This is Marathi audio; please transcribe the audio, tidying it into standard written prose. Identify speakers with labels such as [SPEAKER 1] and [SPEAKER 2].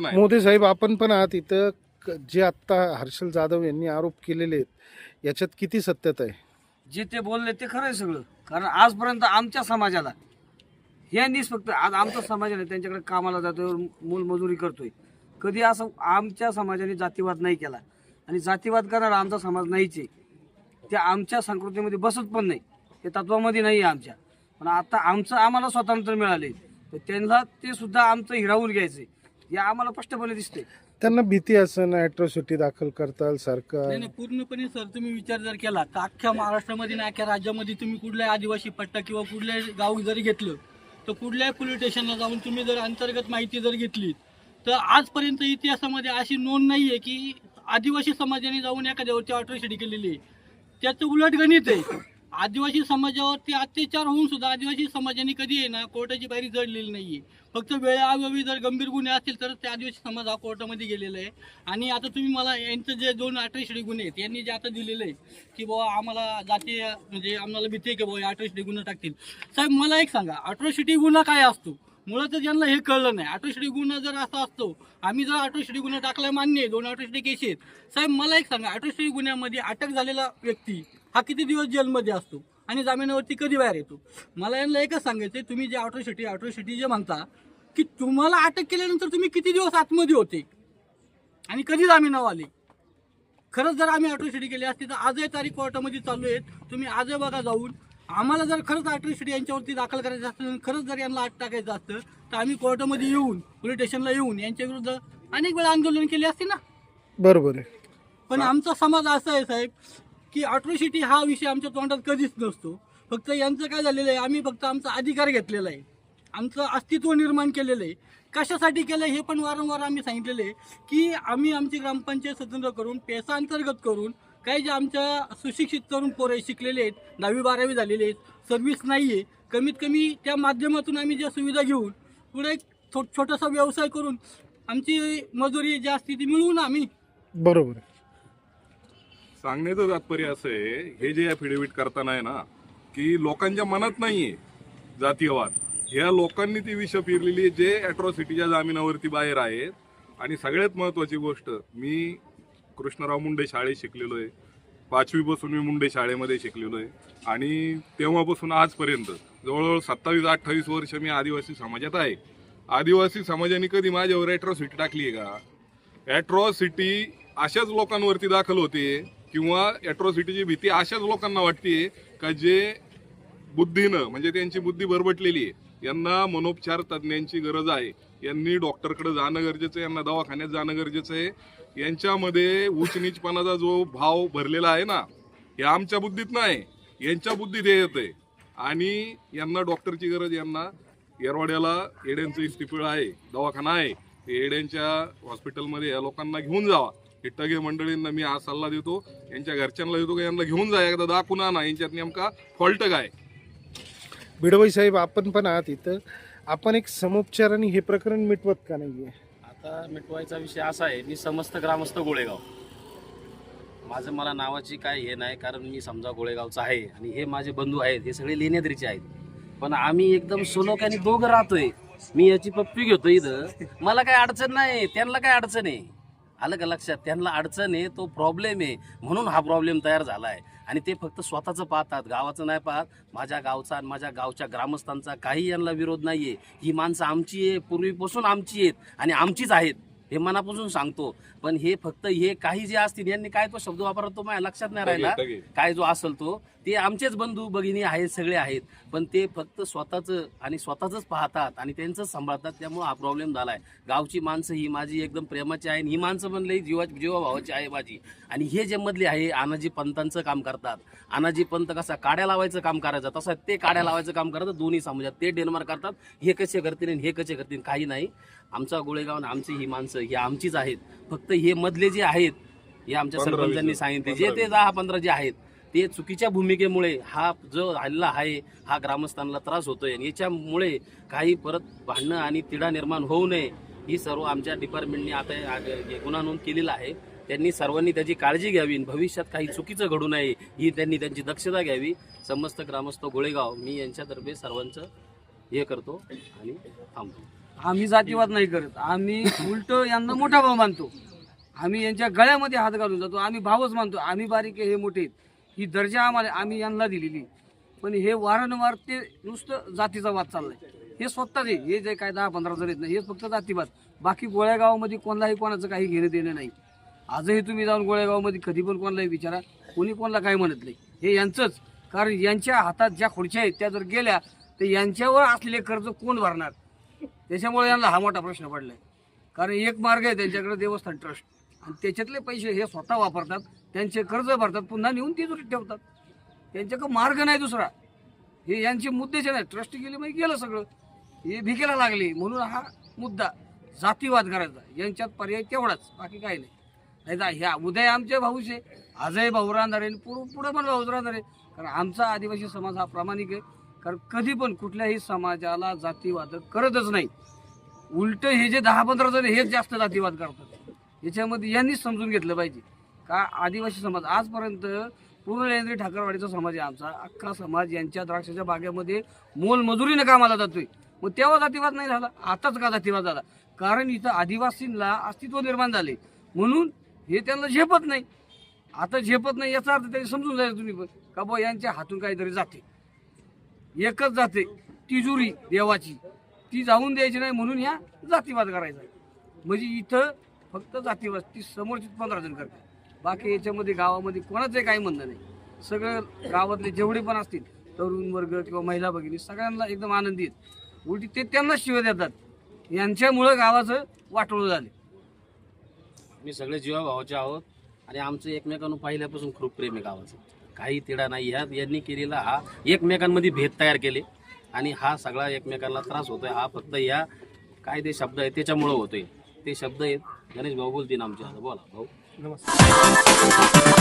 [SPEAKER 1] पण आहे.
[SPEAKER 2] मोदी साहेब, आपण पण आहात इथं. जे आत्ता हर्षल जाधव यांनी आरोप केलेले आहेत याच्यात किती सत्यता आहे?
[SPEAKER 3] जे ते बोलले ते खरं आहे सगळं. कारण आजपर्यंत आमच्या समाजाला यांनीच फक्त, आज आमचा समाज आहे त्यांच्याकडे कामाला जातोय, मोलमजुरी करतोय. कधी असं आमच्या समाजाने जातीवाद नाही केला आणि जातीवाद करणारा आमचा समाज नाहीच आहे. ते आमच्या संस्कृतीमध्ये बसत पण नाही, ते तत्वामध्ये नाही आहे आमच्या. पण आता आम्हाला स्वातंत्र्य मिळाले तर त्यांना ते सुद्धा आमचं हिरावून घ्यायचं हे आम्हाला स्पष्टपणे दिसते.
[SPEAKER 2] त्यांना भीती असं ॲट्रॉसिटी दाखल करताल सरकार?
[SPEAKER 4] नाही पूर्णपणे सर, तुम्ही विचार जर केला तर अख्ख्या महाराष्ट्रामध्ये आणि अख्ख्या राज्यामध्ये तुम्ही कुठल्याही आदिवासी पट्टा किंवा कुठल्याही गाव जरी घेतलं तर कुठल्याही पोलीस स्टेशनला जाऊन तुम्ही जर अंतर्गत माहिती जर घेतली तर आजपर्यंत इतिहासामध्ये अशी नोंद नाही आहे की आदिवासी समाजाने जाऊन एखाद्यावरती अट्रॉसिटी केलेली आहे. त्याचं उलट गणित आहे. आदिवासी समाजावरती अत्याचार होऊन सुद्धा आदिवासी समाजाने कधी आहे ना कोर्टाची बाहेर जडलेली नाहीये. फक्त वेळोवेळी जर गंभीर गुन्हे असतील तर ते आदिवासी समाज हा कोर्टामध्ये गेलेला आहे. आणि आता तुम्ही मला यांचं जे 2 अट्रॉसिटी गुन्हे आहेत यांनी जे आता दिलेले आहे की बाबा आम्हाला जातीय म्हणजे आम्हाला भीती आहे की बाबा अट्रॉसिटी गुन्हा टाकतील. साहेब मला एक सांगा, अट्रॉसिटी गुन्हा काय असतो? मुळातच यांना हे कळलं नाही. अट्रॉसिटी गुन्हा जर असा असतो, आम्ही जर अट्रॉसिटी गुन्हा टाकलाय मान्य आहे, 2 अट्रॉसिटी केस आहेत. साहेब मला एक सांगा, अट्रॉसिटी गुन्ह्यामध्ये अटक झालेला व्यक्ती हा किती दिवस जेलमध्ये असतो आणि जामिनावरती कधी बाहेर येतो? मला यांना एकच सांगायचं, तुम्ही जे अट्रॉसिटी जे म्हणता की तुम्हाला अटक केल्यानंतर तुम्ही किती दिवस आतमध्ये होते आणि कधी जामिनावर आले? खरंच जर आम्ही अट्रॉसिटी केली असती तर आजही तारीख कोर्टामध्ये चालू आहेत. तुम्ही आजही बघा जाऊन. आम्हाला जर खरंच अट्रॉसिटी यांच्यावरती दाखल करायचं असतं, खरंच जर यांना अटक टाकायचं असतं तर आम्ही कोर्टामध्ये येऊन, पोलीस स्टेशनला येऊन यांच्या विरुद्ध अनेक वेळा आंदोलन केले असते ना.
[SPEAKER 2] बरोबर आहे.
[SPEAKER 4] पण आमचा समाज असा आहे साहेब की अट्रॉसिटी हा विषय आमच्या तोंडात कधीच नसतो. फक्त यांचं काय झालेलं आहे, आम्ही फक्त आमचा अधिकार घेतलेला आहे, आमचं अस्तित्व निर्माण केलेलं आहे. कशासाठी केलं हे पण वारंवार आम्ही सांगितलेलं आहे की आम्ही आमची ग्रामपंचायत स्वतंत्र करून, पैसा अंतर्गत करून, काही जे आमच्या सुशिक्षित तरुण पोरं शिकलेले आहेत, 10वी 12वी झालेले आहेत, सर्व्हिस नाही आहे, कमीत कमी त्या माध्यमातून आम्ही ज्या सुविधा घेऊन पुढे एक छोटासा व्यवसाय करून आमची मजुरी जी असते ती मिळवून आम्ही.
[SPEAKER 2] बरोबर आहे.
[SPEAKER 1] सांगण्याचं तात्पर्य असं आहे, हे जे ॲफिडेव्हिट करताना आहे ना की लोकांच्या मनात नाहीये जातीयवाद. ह्या लोकांनी ती विष फिरलेली जे ॲट्रॉसिटीच्या जामिनावरती बाहेर आहेत. आणि सगळ्यात महत्त्वाची गोष्ट, मी कृष्णराव मुंडे शाळेत शिकलेलो आहे. 5वी पासून मी मुंडे शाळेमध्ये शिकलेलो आहे आणि तेव्हापासून आजपर्यंत जवळजवळ 27-28 वर्ष मी आदिवासी समाजात आहे. आदिवासी समाजाने कधी माझ्यावर ॲट्रॉसिटी टाकली आहे का? ॲट्रॉसिटी अशाच लोकांवरती दाखल होते किंवा ॲट्रॉसिटीची भीती अशाच लोकांना वाटते का जे बुद्धीनं, म्हणजे त्यांची बुद्धी बरबटलेली आहे. यांना मनोपचार तज्ज्ञांची गरज आहे. यांनी डॉक्टरकडे जाणं गरजेचं आहे, यांना दवाखान्यात जाणं गरजेचं आहे. यांच्यामध्ये उच्च नीचपणाचा जो भाव भरलेला आहे ना, हे आमच्या बुद्धीत नाही, यांच्या बुद्धीत हे येतंय. आणि यांना डॉक्टरची गरज, यांना येरवाड्याला येड्यांचं इस्तिपिळ आहे, दवाखाना आहे, येड्यांच्या हॉस्पिटलमध्ये या लोकांना घेऊन जावा. हे टगे मंडळींना मी हा सल्ला देतो, यांच्या घरच्यांना देतो की यांना घेऊन जा, एकदा दाखवून आणा यांच्यात नेमका फॉल्ट काय.
[SPEAKER 2] भिडवई साहेब, आपण पण आहात इथं. आपण एक समोपचाराने हे प्रकरण मिटवत का नाहीये?
[SPEAKER 5] आता मिटवायचा विषय असा आहे, मी समस्त ग्रामस्थ गोळेगाव, माझं मला नावाची काय हे नाही, कारण मी समजा गोळेगावचा आहे आणि हे माझे बंधू आहेत, हे सगळे लेण्याद्रीचे आहेत. पण आम्ही एकदम सोलोक्याने दोघं राहतोय. मी याची पप्पी घेतो इथं, मला काय अडचण नाही, त्यांना काय अडचण आहे, आलं का लक्षात? त्यांना अडचण आहे, तो प्रॉब्लेम आहे, म्हणून हा प्रॉब्लेम तयार झाला आहे. आणि ते फक्त स्वतःचं पाहतात, गावाचं नाही पाहत. माझ्या गावचा आणि माझ्या गावच्या ग्रामस्थांचा काही यांना विरोध नाही आहे. ही माणसं आमची आहे, पूर्वीपासून आमची आहेत आणि आमचीच आहेत, हे मनापासून सांगतो. पण हे फक्त हे काही जे असतील, यांनी काय तो शब्द वापरतो तो माझ्या लक्षात नाही राहिला, काय जो असेल तो, ते आमचेच बंधू भगिनी आहेत, सगळे आहेत. पण ते फक्त स्वतःचं आणि स्वतःच पाहतात आणि त्यांचंच सांभाळतात. त्यामुळे हा प्रॉब्लेम झाला आहे. गावची माणसं ही माझी एकदम प्रेमाची आहे, ही माणसं म्हणले जीवाभावाची आहे माझी. आणि हे जे मधले आहे, आनाजी पंतांचं काम करतात. आनाजी पंत कसा काड्या लावायचं काम करायचं, तसं ते काड्या लावायचं काम करतात दोन्ही समाजात. ते डेनमार्क करतात, हे कसे करतील आणि हे कसे करतील, काही नाही. आमचा गोळेगाव आणि आमची ही माणसं ही आमचीच आहेत. फक्त हे मधले जे आहेत, हे आमच्या सरपंचांनी सांगितले, जे ते 10-15 जे आहेत, ते चुकीच्या भूमिकेमुळे हा जो हल्ला आहे हा ग्रामस्थांना त्रास होतोय. आणि याच्यामुळे काही परत भांडणं आणि तिढा निर्माण होऊ नये, ही सर्व आमच्या डिपार्टमेंटने आता गुन्हा नोंद केलेला आहे. त्यांनी सर्वांनी त्याची काळजी घ्यावी, भविष्यात काही चुकीचं घडू नये ही त्यांनी त्यांची दक्षता घ्यावी. समस्त ग्रामस्थ गोळेगाव मी यांच्यातर्फे सर्वांचं हे करतो आणि थांबतो.
[SPEAKER 3] आम्ही जातीवाद नाही करत, आम्ही उलट यांना मोठा भाव मानतो. आम्ही यांच्या गळ्यामध्ये हात घालून जातो, आम्ही भावच मानतो. आम्ही बारीक आहे, हे मोठे आहेत, ही दर्जा आम्हाला आम्ही यांना दिलेली. पण हे वारंवार ते नुसतं जातीचा वाद चाललाय. हे स्वतःच आहे, हे जे काय 10-15 जण आहेत ना, हे फक्त जातीवाद. बाकी गोळेगावमध्ये कोणालाही कोणाचं काही घेणं देणं नाही. आजही तुम्ही जाऊन गोळेगावमध्ये कधी पण कोणालाही विचारा, कोणी कोणाला काय म्हणत नाही. हे यांचंच, कारण यांच्या हातात ज्या खुर्च्या आहेत त्या जर गेल्या तर यांच्यावर असलेले कर्ज कोण भरणार? त्याच्यामुळे यांना हा मोठा प्रश्न पडलाय. कारण एक मार्ग आहे त्यांच्याकडे, देवस्थान ट्रस्ट, आणि त्याच्यातले पैसे हे स्वतः वापरतात, त्यांचे कर्ज भरतात, पुन्हा नेऊन तिजोरीत ठेवतात. त्यांच्याकडे मार्ग नाही दुसरा. हे यांचे मुद्देच नाही. ट्रस्ट गेले म्हणजे गेलं सगळं, हे भिकेला लागले. म्हणून हा मुद्दा जातीवाद करायचा, यांच्यात पर्याय तेवढाच, बाकी काही नाही. नाही तर ह्या उद्या आमचे भाऊच आहे, आजही भाऊ राहणार आहे, पुढे पण भाऊच राहणार आहे. कारण आमचा आदिवासी समाज हा प्रामाणिक आहे. कारण कधी पण कुठल्याही समाजाला जातीवाद करतच नाही. उलट हे जे 10-15 जण हेच जास्त जातीवाद करतात. याच्यामध्ये यांनीच समजून घेतलं पाहिजे का आदिवासी समाज आजपर्यंत पूर्ण लेंद्री ठाकरवाडीचा समाज आहे आमचा. अख्खा समाज यांच्या द्राक्षाच्या बागेमध्ये मोलमजुरीने कामाला जातोय. मग तेव्हा जातीवाद नाही झाला, आताच का जातीवाद झाला? कारण इथं आदिवासींना अस्तित्व निर्माण झाले म्हणून हे त्यांना झेपत नाही. आता झेपत नाही याचा अर्थ त्यांनी समजून जायचं तुम्ही पण का बुवा यांच्या हातून काहीतरी जाते. एकच जाते तिजोरी देवाची, ती जाऊन द्यायची नाही म्हणून ह्या जातीवाद करायचा. म्हणजे इथं फक्त जातीवाद, ती समोरची 15 जण करतात. बाकी याच्यामध्ये गावामध्ये कोणाचंही काही म्हणणं नाही. सगळं गावातले जेवढे पण असतील तरुण वर्ग किंवा महिला भगिनी सगळ्यांना एकदम आनंदी आहेत. उलटी ते त्यांना शिव्या देतात. यांच्यामुळं गावाचं वाटोळं झाले.
[SPEAKER 5] मी सगळे जीवाभावाचे आहोत आणि आमचं एकमेकांना पहिल्यापासून खूप प्रेम आहे गावाचं. काही तिढा नाही. ह्यात यांनी केलेला हा एकमेकांमध्ये भेद तयार केले आणि हा सगळा एकमेकांना त्रास होतोय. हा फक्त या काय ते शब्द आहे त्याच्यामुळं होतोय. ते शब्द आहेत गणेश भाऊ बोलतील आमचे. आता बोला भाऊ.
[SPEAKER 2] नमस्कार.